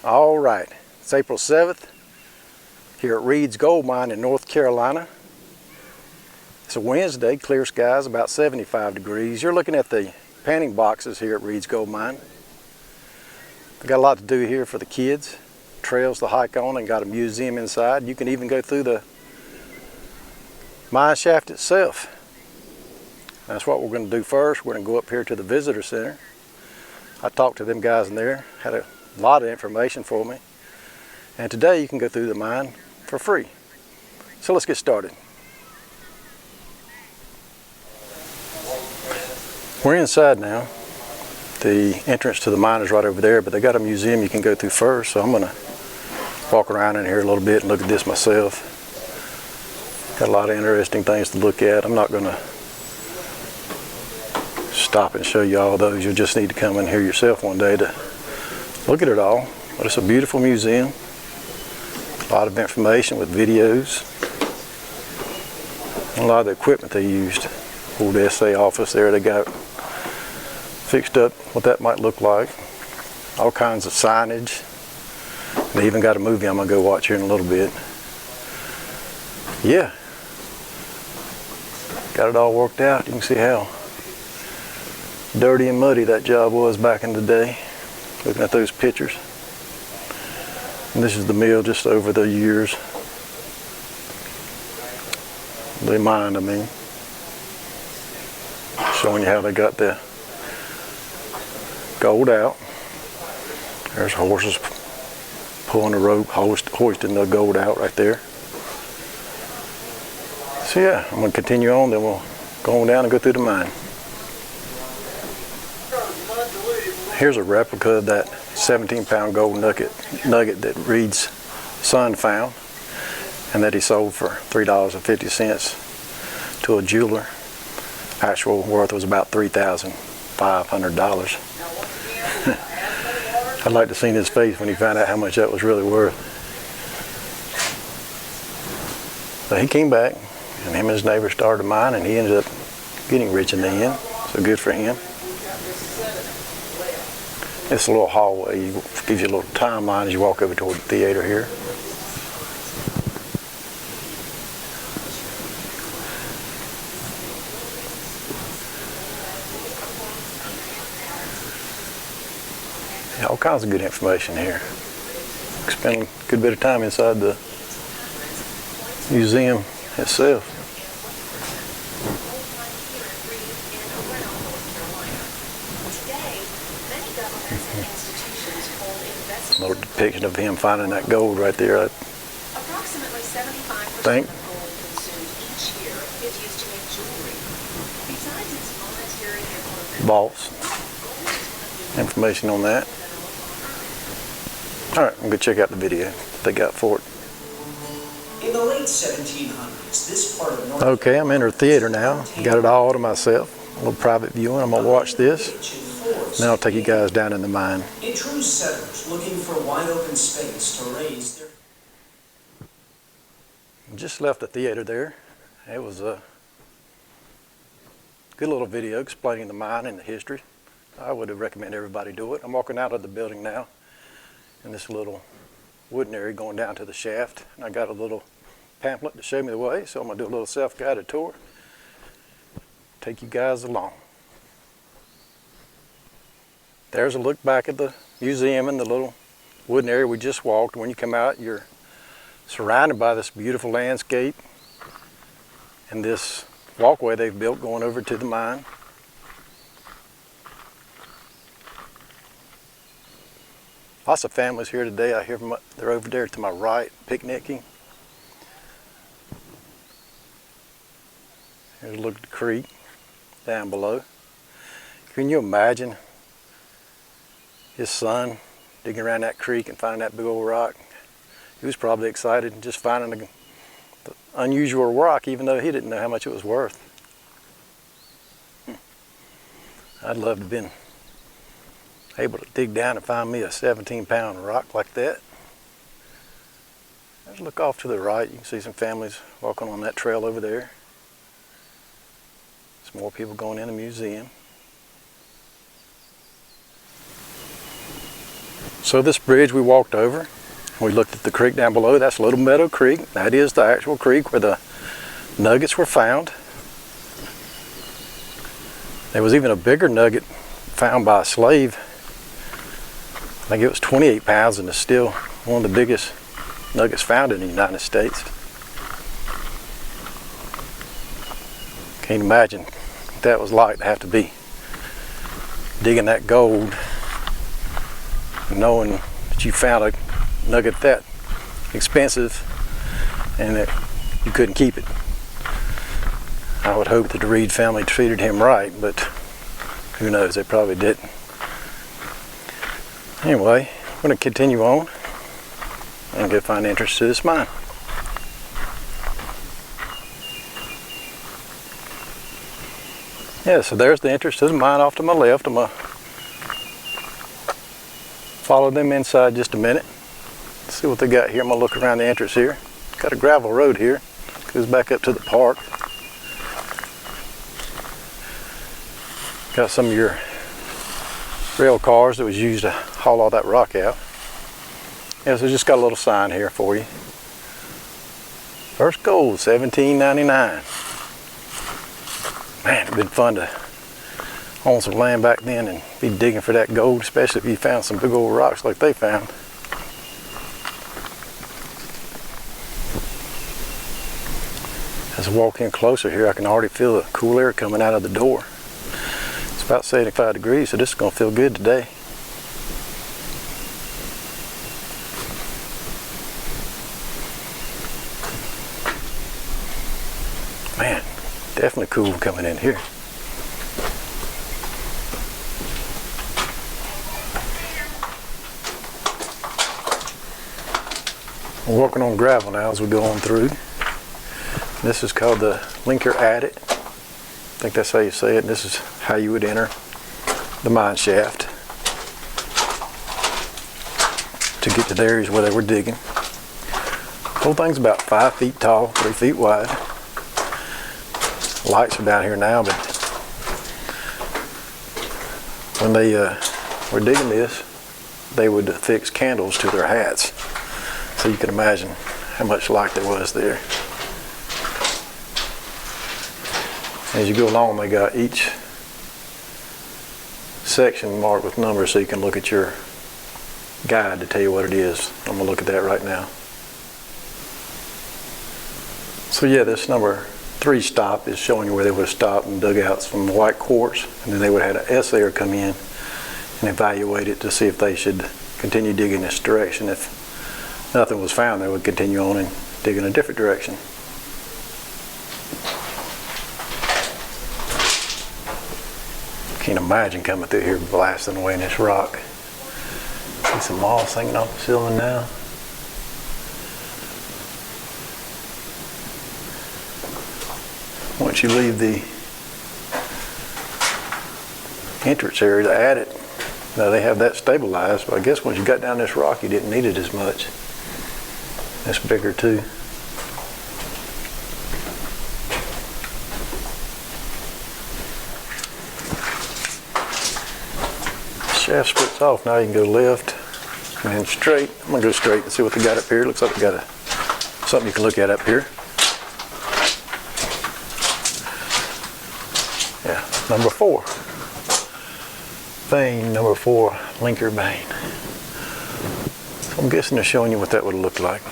All right, it's April 7th here at Reed's Gold Mine in North Carolina. It's a Wednesday, clear skies, about 75 degrees. You're looking at the panning boxes here at Reed's Gold Mine. We've got a lot to do here for the kids. Trails to hike on and got a museum inside. You can even go through the mine shaft itself. That's what we're going to do first. We're going to go up here to the visitor center. I talked to them guys in there, had a lot of information for me. And today you can go through the mine for free. So let's get started. We're inside now. The entrance to the mine is right over there, but they got a museum you can go through first. So I'm going to walk around in here a little bit and look at this myself. Got a lot of interesting things to look at. I'm not going to stop and show you all those. You'll just need to come in here yourself one day to look at it all. But it's a beautiful museum. A lot of information with videos. A lot of the equipment they used. Old SA office there, they got fixed up what that might look like. All kinds of signage. They even got a movie I'm going to go watch here in a little bit. Yeah. Got it all worked out. You can see how dirty and muddy that job was back in the day. Looking at those pictures. And this is the mill just over the years. They mined, I mean. Showing you how they got the gold out. There's horses pulling the rope, hoisting the gold out right there. So yeah, I'm going to continue on, then we'll go on down and go through the mine. Here's a replica of that 17-pound gold nugget that Reed's son found and that he sold for $3.50 to a jeweler. Actual worth was about $3,500. I'd like to see his face when he found out how much that was really worth. So he came back, and him and his neighbor started a mine, and he ended up getting rich in the end. So good for him. It's a little hallway. It gives you a little timeline as you walk over toward the theater here. Yeah, all kinds of good information here. Spend a good bit of time inside the museum itself. A little depiction of him finding that gold right there. I think. Boss. Information on that. All right, I'm going to check out the video they got for it. In the late 1700s, this part of North Okay, I'm in her theater now. Got it all to myself. A little private viewing. I'm going to watch this. Then I'll take you guys down in the mine. In true settlers looking for wide open space to raise their... Just left the theater there. It was a good little video explaining the mine and the history. I would recommend everybody do it. I'm walking out of the building now in this little wooden area going down to the shaft. And I got a little pamphlet to show me the way, so I'm going to do a little self-guided tour. Take you guys along. There's a look back at the museum and the little wooden area we just walked. When you come out, you're surrounded by this beautiful landscape and this walkway they've built going over to the mine. Lots of families here today. I hear them, they're over there to my right, picnicking. Here's a look at the creek down below. Can you imagine his son digging around that creek and finding that big old rock? He was probably excited just finding the unusual rock, even though he didn't know how much it was worth. I'd love to have been able to dig down and find me a 17-pound rock like that. Let's look off to the right. You can see some families walking on that trail over there. Some more people going in the museum. So this bridge we walked over, we looked at the creek down below. That's Little Meadow Creek. That is the actual creek where the nuggets were found. There was even a bigger nugget found by a slave. I think it was 28 pounds, and it's still one of the biggest nuggets found in the United States. Can't imagine what that was like to have to be digging that gold, knowing that you found a nugget that expensive and that you couldn't keep it. I would hope that the Reed family treated him right, but who knows, they probably didn't. Anyway, I'm going to continue on and go find the entrance to this mine. Yeah, so there's the entrance to the mine off to my left. I'm going to follow them inside just a minute. See what they got here. I'm going to look around the entrance here. Got a gravel road here. Goes back up to the park. Got some of your rail cars that was used to haul all that rock out. Yeah, so just got a little sign here for you. First gold, $17.99. Man, it'd been fun to own some land back then and be digging for that gold, especially if you found some big old rocks like they found. As I walk in closer here, I can already feel the cool air coming out of the door. It's about 75 degrees, so this is going to feel good today. Man, definitely cool coming in here. We're walking on gravel now as we go on through. This is called the linker adit. I think that's how you say it. And this is how you would enter the mine shaft to get to the areas where they were digging. The whole thing's about 5 feet tall, 3 feet wide. Lights are down here now, but when they were digging this, they would affix candles to their hats. So you can imagine how much light there was there. As you go along, they got each section marked with numbers so you can look at your guide to tell you what it is. I'm going to look at that right now. So yeah, this number 3 stop is showing you where they would have stopped and dug out some white quartz, and then they would have had an assayer come in and evaluate it to see if they should continue digging this direction. If nothing was found, they would continue on and dig in a different direction. Can't imagine coming through here blasting away in this rock. See some moss hanging off the ceiling now. Once you leave the entrance area to add it, now they have that stabilized, but I guess once you got down this rock you didn't need it as much. It's bigger too. Shaft splits off. Now you can go left and then straight. I'm going to go straight and see what they got up here. Looks like they got something you can look at up here. Yeah, number 4. Vein number 4, linker vein. So I'm guessing they're showing you what that would look like.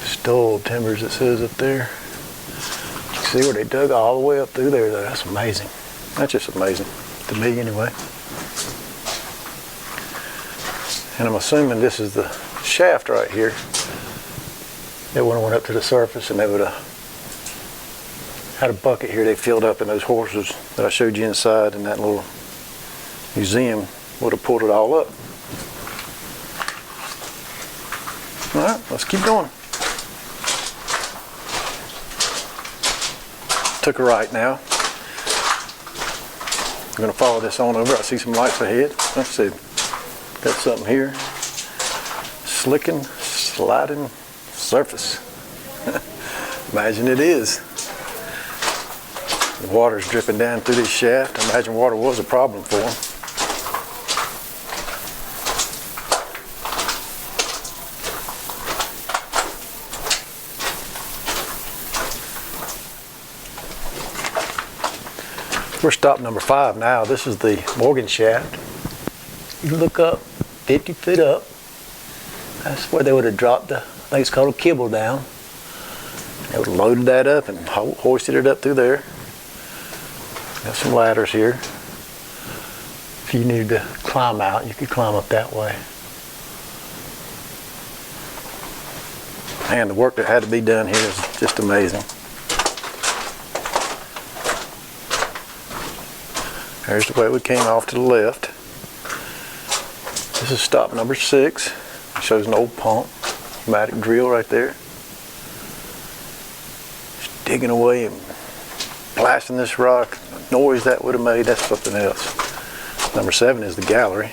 Stole timbers, it says up there. See where they dug all the way up through there though. That's amazing. That's just amazing to me anyway. And I'm assuming this is the shaft right here. They would have went up to the surface and they would have had a bucket here they filled up, and those horses that I showed you inside in that little museum would have pulled it all up. Alright, let's keep going. Took a right now. I'm going to follow this on over. I see some lights ahead. Let's see. Got something here. Slicking, sliding surface. Imagine it is. The water's dripping down through this shaft. I imagine water was a problem for them. We're stop number 5 now. This is the Morgan shaft. You look up, 50 feet up. That's where they would have dropped the, I think it's called a kibble down. They would have loaded that up and hoisted it up through there. Got some ladders here. If you needed to climb out, you could climb up that way. And the work that had to be done here is just amazing. There's the way we came off to the left. This is stop number 6. It shows an old pump, pneumatic drill right there. Just digging away and blasting this rock. The noise that would have made, that's something else. Number 7 is the gallery.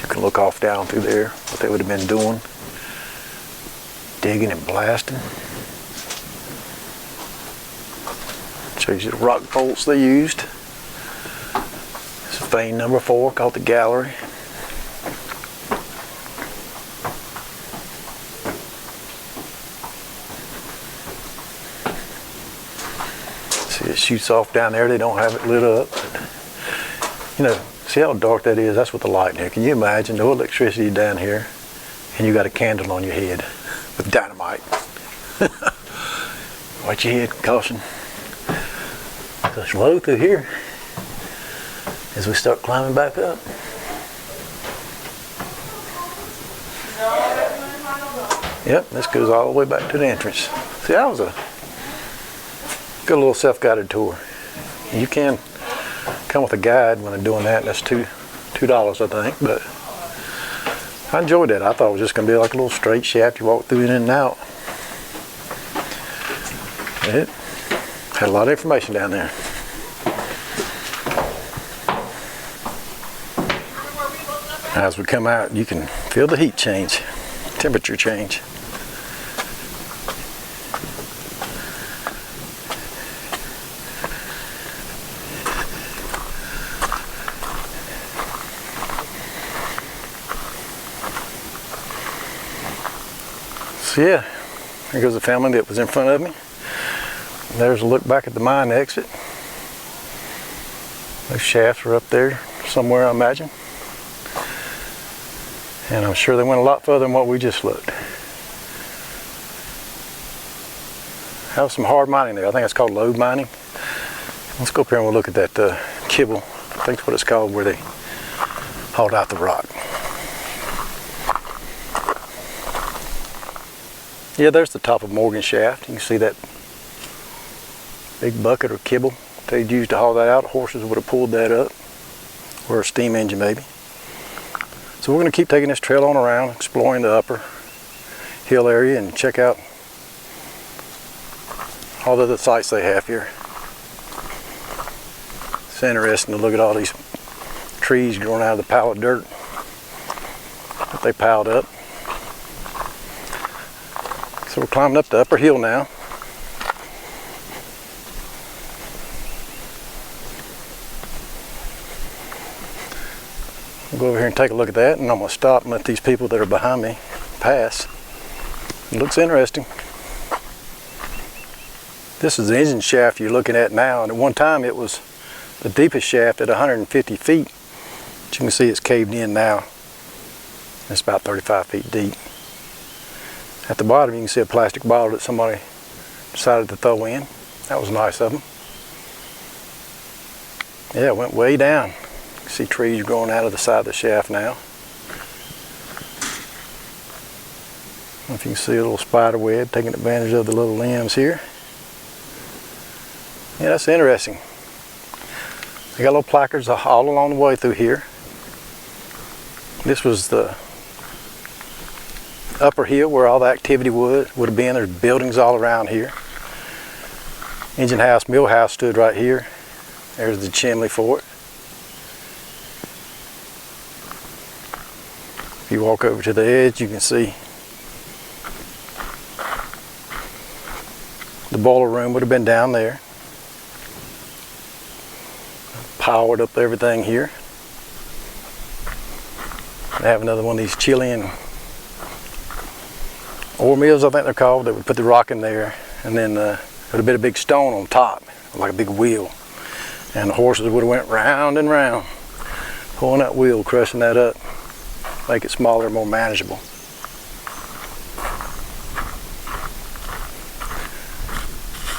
You can look off down through there, what they would have been doing. Digging and blasting. Shows you the rock bolts they used. This is vein number 4 called the gallery. See, it shoots off down there. They don't have it lit up. But, you know, see how dark that is? That's with the light in here. Can you imagine no electricity down here and you got a candle on your head with dynamite? Watch your head, caution. It's low through here as we start climbing back up. Yep, this goes all the way back to the entrance. See, that was a good little self-guided tour. You can come with a guide when they're doing that. That's $2, I think, but I enjoyed that. I thought it was just going to be like a little straight shaft you walk through in and out. It had a lot of information down there. As we come out, you can feel the heat change, temperature change. So yeah, here goes the family that was in front of me. There's a look back at the mine exit. Those shafts are up there somewhere, I imagine. And I'm sure they went a lot further than what we just looked. Have some hard mining there. I think it's called lode mining. Let's go up here and we'll look at that kibble. I think that's what it's called, where they hauled out the rock. Yeah, there's the top of Morgan shaft. You can see that big bucket or kibble they'd used to haul that out. Horses would have pulled that up, or a steam engine maybe. So we're going to keep taking this trail on around, exploring the upper hill area and check out all the other sites they have here. It's interesting to look at all these trees growing out of the pile of dirt that they piled up. So we're climbing up the upper hill now. We'll go over here and take a look at that, and I'm going to stop and let these people that are behind me pass. It looks interesting. This is the engine shaft you're looking at now, and at one time it was the deepest shaft at 150 feet. But you can see it's caved in now. It's about 35 feet deep. At the bottom you can see a plastic bottle that somebody decided to throw in. That was nice of them. Yeah, it went way down. You see trees growing out of the side of the shaft now. I don't know if you can see a little spider web taking advantage of the little limbs here. Yeah, that's interesting. They got little placards all along the way through here. This was the upper hill where all the activity would have been. There's buildings all around here. Engine house, mill house stood right here. There's the chimney for it. If you walk over to the edge, you can see the boiler room would have been down there. Powered up everything here. They have another one of these Chilean ore mills, I think they're called. They would put the rock in there, and then there would have been a big stone on top, like a big wheel. And the horses would have went round and round, pulling that wheel, crushing that up, make it smaller, more manageable.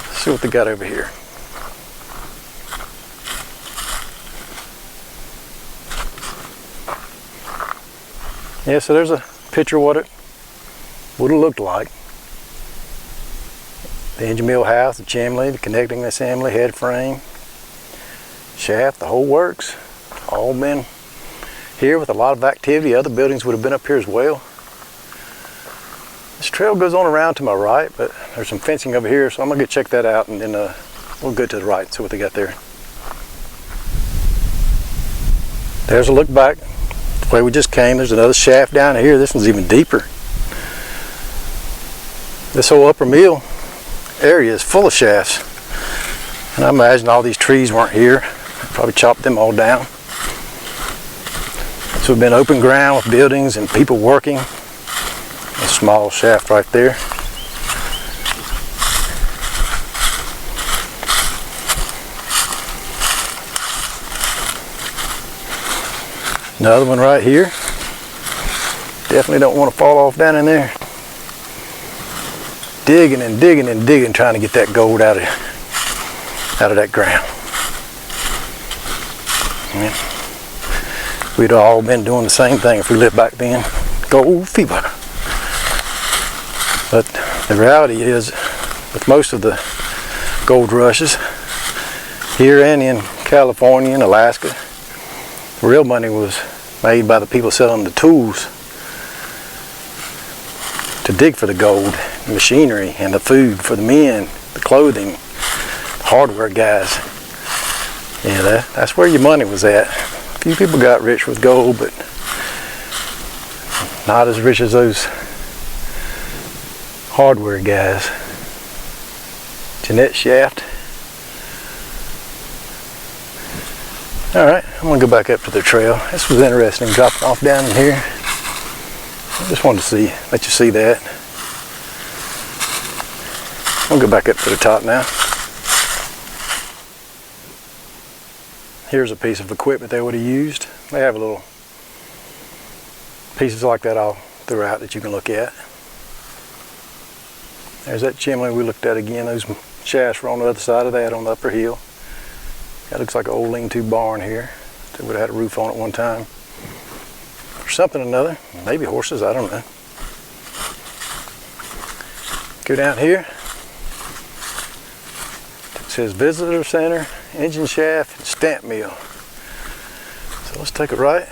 Let's see what they got over here. Yeah, so there's a picture of what it would have looked like. The engine mill house, the chimney, the connecting assembly, head frame, shaft, the whole works. All been here with a lot of activity. Other buildings would have been up here as well. This trail goes on around to my right, but there's some fencing over here, so I'm gonna go check that out, and then we'll go to the right and see what they got there. There's a look back. The way we just came, there's another shaft down here. This one's even deeper. This whole upper mill area is full of shafts. And I imagine all these trees weren't here. They probably chopped them all down. So we've been open ground with buildings and people working. A small shaft right there. Another one right here. Definitely don't want to fall off down in there. Digging and digging and digging, trying to get that gold out of that ground. Yeah. We'd all been doing the same thing if we lived back then. Gold fever. But the reality is, with most of the gold rushes here and in California and Alaska, the real money was made by the people selling the tools to dig for the gold, the machinery and the food for the men, the clothing, the hardware guys. Yeah, that's where your money was at. A few people got rich with gold, but not as rich as those hardware guys. Jeanette Shaft. Alright, I'm going to go back up to the trail. This was interesting, dropping off down in here. I just wanted to let you see that. I'll go back up to the top now. Here's a piece of equipment they would have used. They have little pieces like that all throughout that you can look at. There's that chimney we looked at again. Those shafts were on the other side of that on the upper hill. That looks like an old lean-to barn here. They would have had a roof on it one time. Or something or another. Maybe horses, I don't know. Go down here. It says visitor center, engine shaft, and stamp mill. So let's take a right.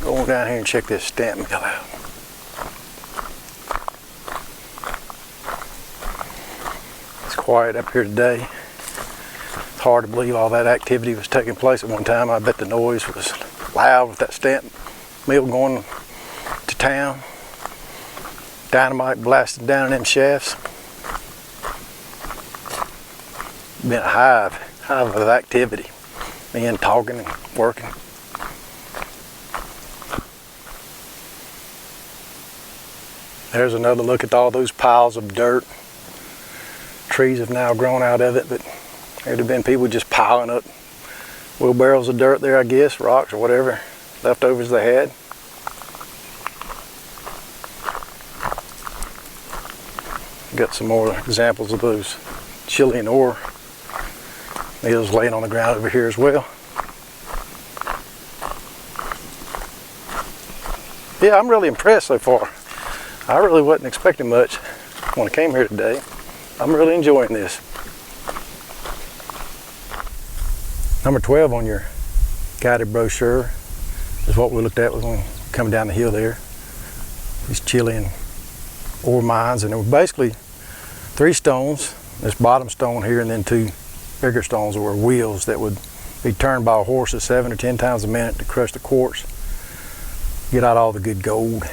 Go on down here and check this stamp mill out. It's quiet up here today. It's hard to believe all that activity was taking place at one time. I bet the noise was loud with that stamp mill going to town. Dynamite blasting down in them shafts. Been a hive of activity. Men talking and working. There's another look at all those piles of dirt. Trees have now grown out of it, but there'd have been people just piling up wheelbarrows of dirt there, I guess, rocks or whatever, leftovers they had. Got some more examples of those Chilean ore mills laying on the ground over here as well. Yeah, I'm really impressed so far. I really wasn't expecting much when I came here today. I'm really enjoying this. Number 12 on your guided brochure is what we looked at when we were coming down the hill there. These Chilean ore mines, and there were basically 3 stones, this bottom stone here, and then 2 bigger stones that were wheels that would be turned by a horse at 7 or 10 times a minute to crush the quartz, get out all the good gold.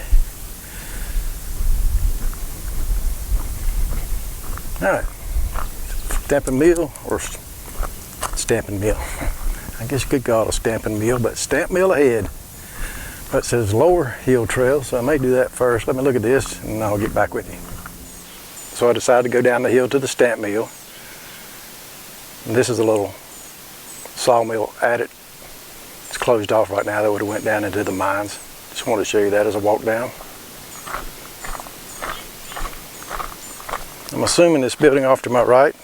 All right, stamping mill, or stamping mill. I guess you could call it a stamping mill, but stamp mill ahead. It says lower hill trail, so I may do that first. Let me look at this and I'll get back with you. So I decided to go down the hill to the stamp mill. And this is a little sawmill at it. It's closed off right now. That would have went down into the mines. Just wanted to show you that as I walk down. I'm assuming this building off to my right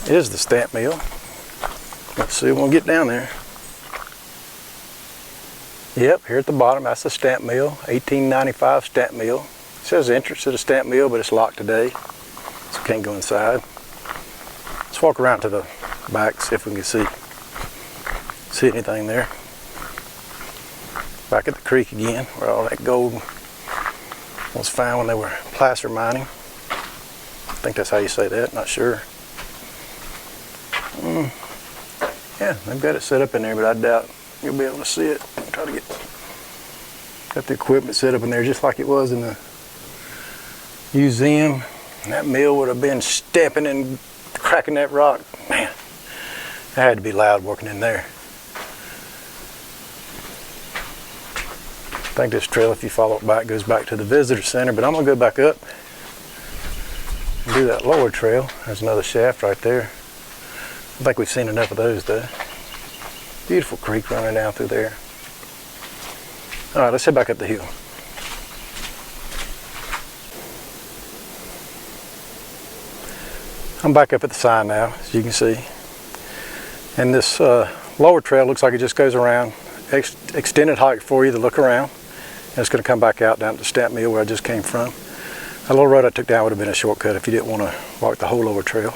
is the stamp mill. Let's see when we get down there. Yep, here at the bottom, that's the stamp mill, 1895 stamp mill. It says entrance to the stamp mill, but it's locked today, so can't go inside. Let's walk around to the back, see if we can see anything there. Back at the creek again, where all that gold was found when they were placer mining. I think that's how you say that, not sure. Yeah, they've got it set up in there, but I doubt you'll be able to see it. Try to got the equipment set up in there just like it was in the museum. And that mill would have been stamping and cracking that rock. Man, it had to be loud working in there. I think this trail, if you follow it back, goes back to the visitor center, but I'm gonna go back up and do that lower trail. There's another shaft right there. I think we've seen enough of those though. Beautiful creek running down through there. All right, let's head back up the hill. I'm back up at the sign now, as you can see. And this lower trail looks like it just goes around, extended hike for you to look around. And it's going to come back out down to the stamp mill where I just came from. That little road I took down would have been a shortcut if you didn't want to walk the whole lower trail.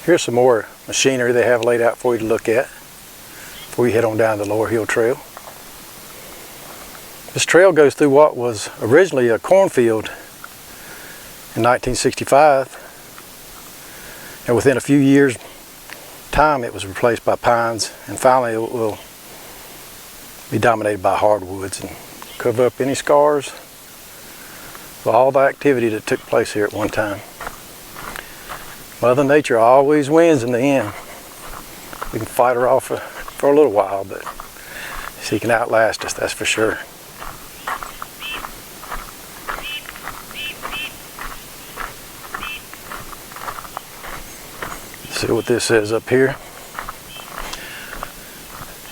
Here's some more machinery they have laid out for you to look at before you head on down the lower hill trail. This trail goes through what was originally a cornfield in 1965, and within a few years time it was replaced by pines, and finally it will be dominated by hardwoods and cover up any scars of all the activity that took place here at one time. Mother Nature always wins in the end. We can fight her off for a little while, but she can outlast us, that's for sure. See what this says up here.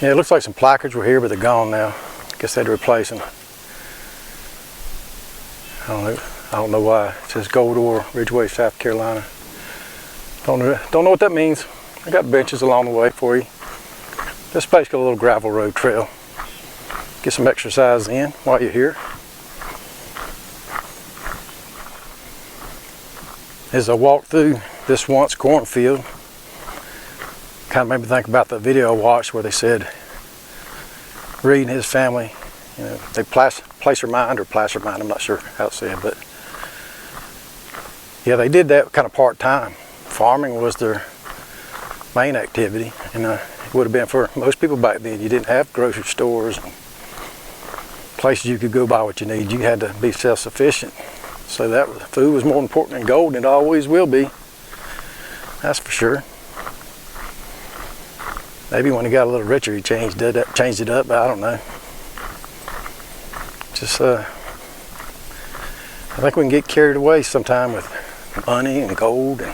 Yeah, it looks like some placards were here, but they're gone now. Guess they had to replace them. I don't know why. It says Gold Ore, Ridgeway, South Carolina. Don't know what that means. I got benches along the way for you. This is basically a little gravel road trail. Get some exercise in while you're here. As I walk through this once cornfield, kind of made me think about the video I watched where they said Reed and his family, you know, they placer mined, I'm not sure how it's said, but yeah, they did that kind of part-time. Farming was their main activity, and it would have been for most people back then. You didn't have grocery stores and places you could go buy what you need. You had to be self-sufficient. So that food was more important than gold, and it always will be. That's for sure. Maybe when he got a little richer, he changed it up, but I don't know. Just, I think we can get carried away sometime with money and gold, and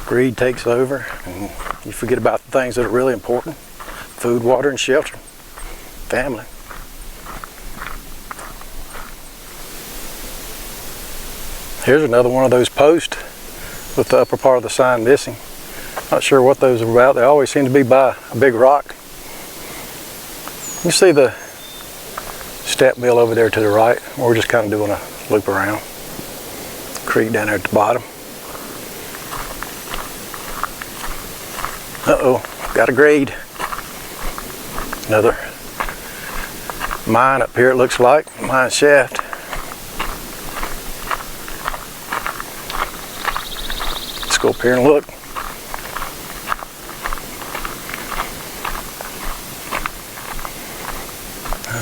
greed takes over, and you forget about the things that are really important. Food, water, and shelter. Family. Here's another one of those posts with the upper part of the sign missing. Not sure what those are about. They always seem to be by a big rock. You see the step mill over there to the right. We're just kind of doing a loop around. Creek down there at the bottom. Uh-oh, got a grade. Another mine up here, it looks like. Mine shaft. Let's go up here and look.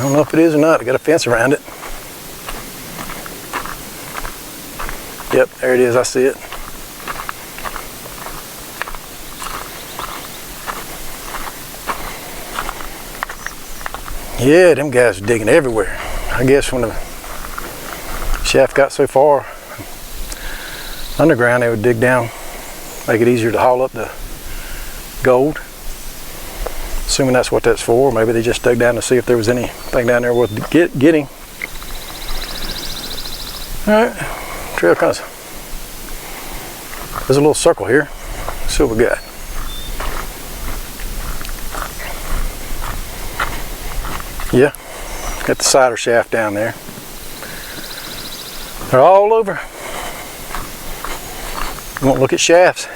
I don't know if it is or not. I got a fence around it. Yep, there it is. I see it. Yeah, them guys are digging everywhere. I guess when the shaft got so far underground, they would dig down, make it easier to haul up the gold. Assuming that's what that's for. Maybe they just dug down to see if there was anything down there worth getting. Alright, trail kind of. There's a little circle here. Let's see what we got. Yeah, got the cider shaft down there. They're all over. You won't look at shafts.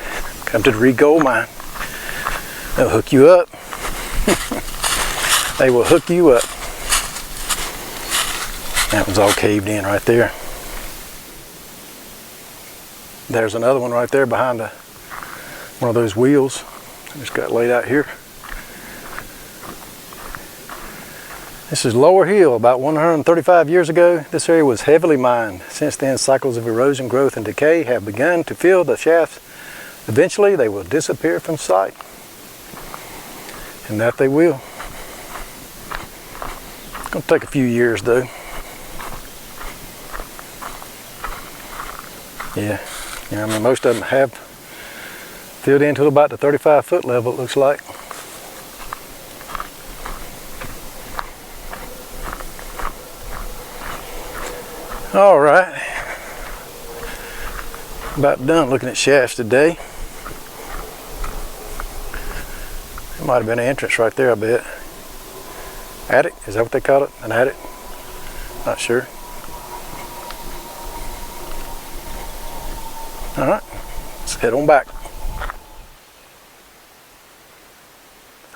Come to the Reed Gold Mine. They'll hook you up. They will hook you up. That one's all caved in right there. There's another one right there behind one of those wheels. I just got laid out here. This is Lower Hill. About 135 years ago, this area was heavily mined. Since then, cycles of erosion, growth, and decay have begun to fill the shafts. Eventually, they will disappear from sight. And that they will. It's going to take a few years, though. Yeah, I mean, most of them have filled in to about the 35-foot level, it looks like. All right, about done looking at shafts today. There might have been an entrance right there, I bet. Attic, is that what they call it? An attic? Not sure. All right, let's head on back.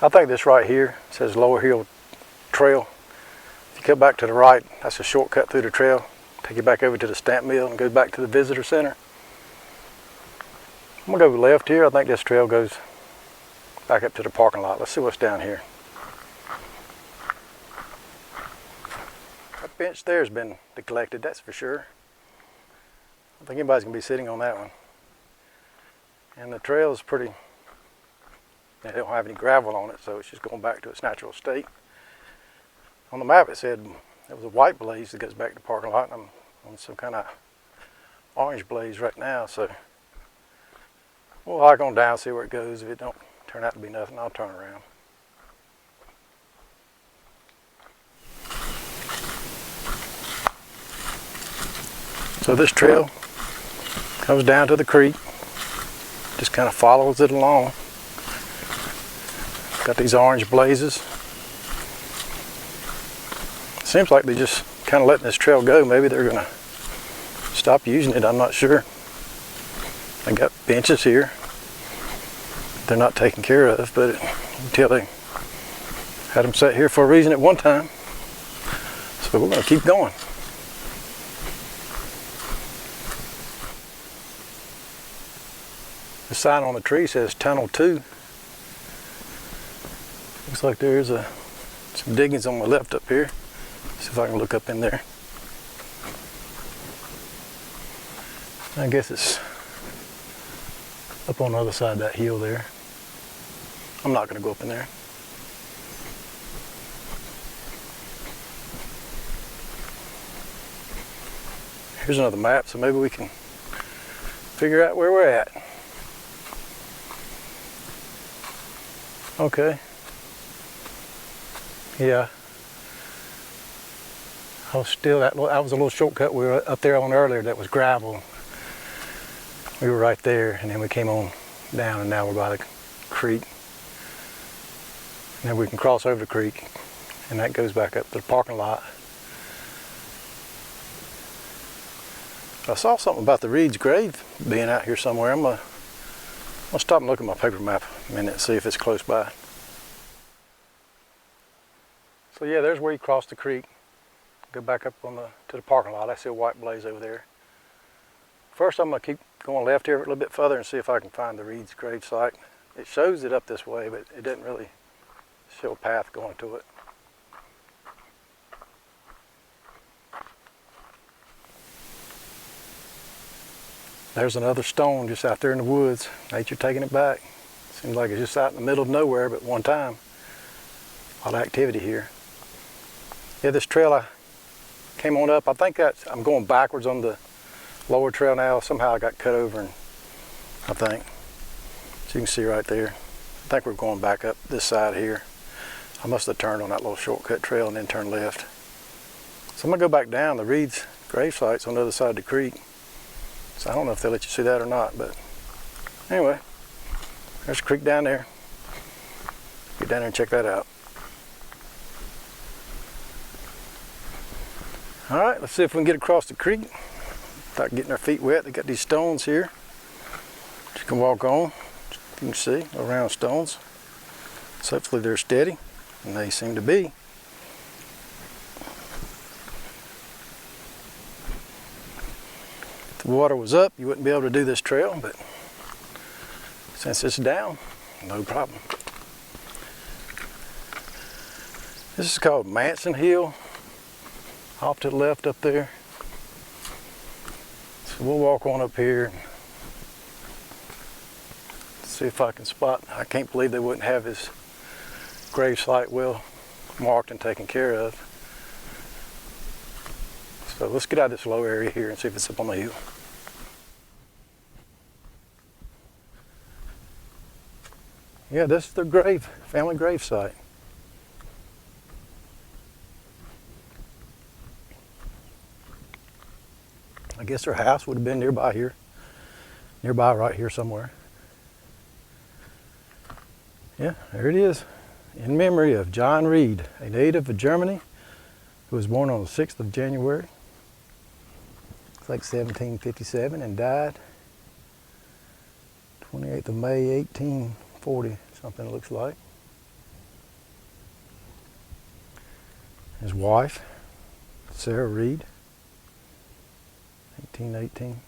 I think this right here says Lower Hill Trail. If you cut back to the right, that's a shortcut through the trail. Take you back over to the stamp mill and go back to the visitor center. I'm gonna go left here. I think this trail goes back up to the parking lot. Let's see what's down here. That bench there has been neglected, that's for sure. I don't think anybody's gonna be sitting on that one. And the trail is pretty, they don't have any gravel on it, so it's just going back to its natural state. On the map it said there was a white blaze that goes back to the parking lot, and I'm on some kind of orange blaze right now, so we'll hike on down, see where it goes. If it don't turn out to be nothing, I'll turn around. So this trail comes down to the creek, just kind of follows it along. Got these orange blazes. Seems like they just kind of letting this trail go. Maybe they're gonna stop using it, I'm not sure. I got benches here they're not taken care of, but you can tell they had them set here for a reason at one time. So we're gonna keep going. The sign on the tree says Tunnel 2. Looks like there's some diggings on my left up here. See if I can look up in there. I guess it's up on the other side of that hill there. I'm not going to go up in there. Here's another map, so maybe we can figure out where we're at. Okay. Yeah. I was a little shortcut we were up there on earlier that was gravel. We were right there, and then we came on down, and now we're by the creek. And then we can cross over the creek, and that goes back up to the parking lot. I saw something about the Reed's grave being out here somewhere. I'm gonna stop and look at my paper map a minute and see if it's close by. So yeah, there's where you cross the creek. Go back up to the parking lot. I see a white blaze over there. First, I'm gonna keep going left here a little bit further and see if I can find the Reed's gravesite. It shows it up this way, but it doesn't really show a path going to it. There's another stone just out there in the woods. Nature taking it back. Seems like it's just out in the middle of nowhere, but one time. A lot of activity here. Yeah, this trail I came on up, I think I'm going backwards on the lower trail now. Somehow I got cut over, and I think. So you can see right there. I think we're going back up this side here. I must have turned on that little shortcut trail and then turned left. So I'm gonna go back down. The Reed's gravesite's on the other side of the creek. So I don't know if they'll let you see that or not, but anyway, there's a creek down there. Get down there and check that out. All right, let's see if we can get across the creek without getting our feet wet. They got these stones here. You can walk on. You can see around stones. So hopefully they're steady, and they seem to be. If the water was up, you wouldn't be able to do this trail, but since it's down, no problem. This is called Manson Hill, off to the left up there. So we'll walk on up here and see if I can spot. I can't believe they wouldn't have his gravesite well marked and taken care of. So let's get out of this low area here and see if it's up on the hill. Yeah, this is their family gravesite. I guess their house would have been nearby right here somewhere. Yeah, there it is. In memory of John Reed, a native of Germany who was born on the 6th of January, it's like 1757, and died 28th of May, 1840, something it looks like. His wife, Sarah Reed, 1818,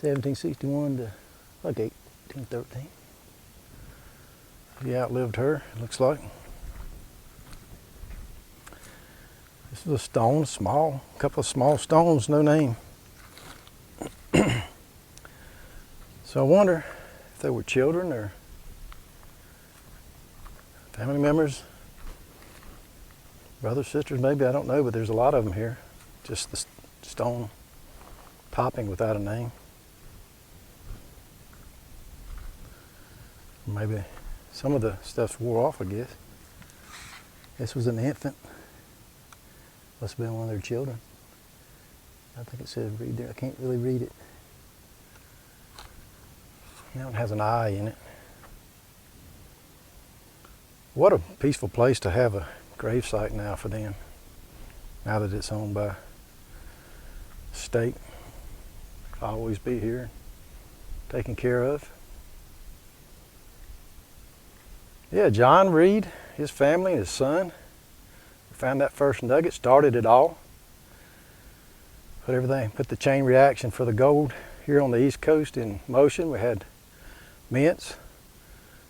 1761 to like 1813. He outlived her, it looks like. This is a stone, a couple of small stones, no name. So I wonder if they were children or family members, brothers, sisters, maybe, I don't know, but there's a lot of them here. Just the stone topping without a name. Maybe some of the stuff's wore off, I guess. This was an infant. Must have been one of their children. I think it said read there. I can't really read it. That one has an eye in it. What a peaceful place to have a gravesite now for them. Now that it's owned by state. I'll always be here, taken care of. Yeah, John Reed, his family and his son, found that first nugget, started it all. Put the chain reaction for the gold here on the East Coast in motion. We had mints.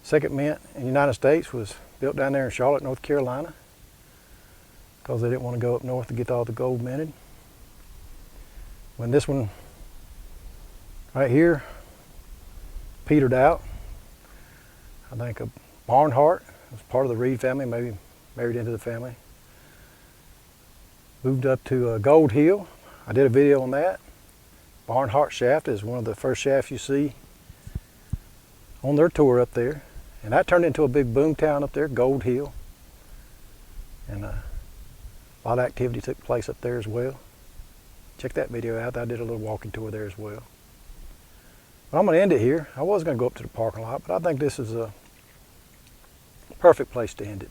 Second mint in the United States was built down there in Charlotte, North Carolina, because they didn't want to go up north to get all the gold minted. When this one right here petered out, I think a Barnhart was part of the Reed family, maybe married into the family. Moved up to Gold Hill. I did a video on that. Barnhart shaft is one of the first shafts you see on their tour up there. And that turned into a big boom town up there, Gold Hill. And a lot of activity took place up there as well. Check that video out. I did a little walking tour there as well. But I'm going to end it here. I was going to go up to the parking lot, but I think this is a perfect place to end it.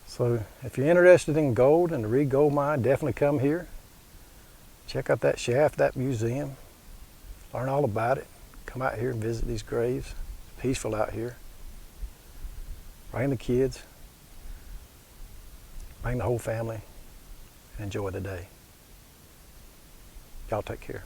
So if you're interested in gold and the Reed Gold Mine, definitely come here. Check out that shaft, that museum. Learn all about it. Come out here and visit these graves. It's peaceful out here. Bring the kids. Bring the whole family. And enjoy the day. Y'all take care.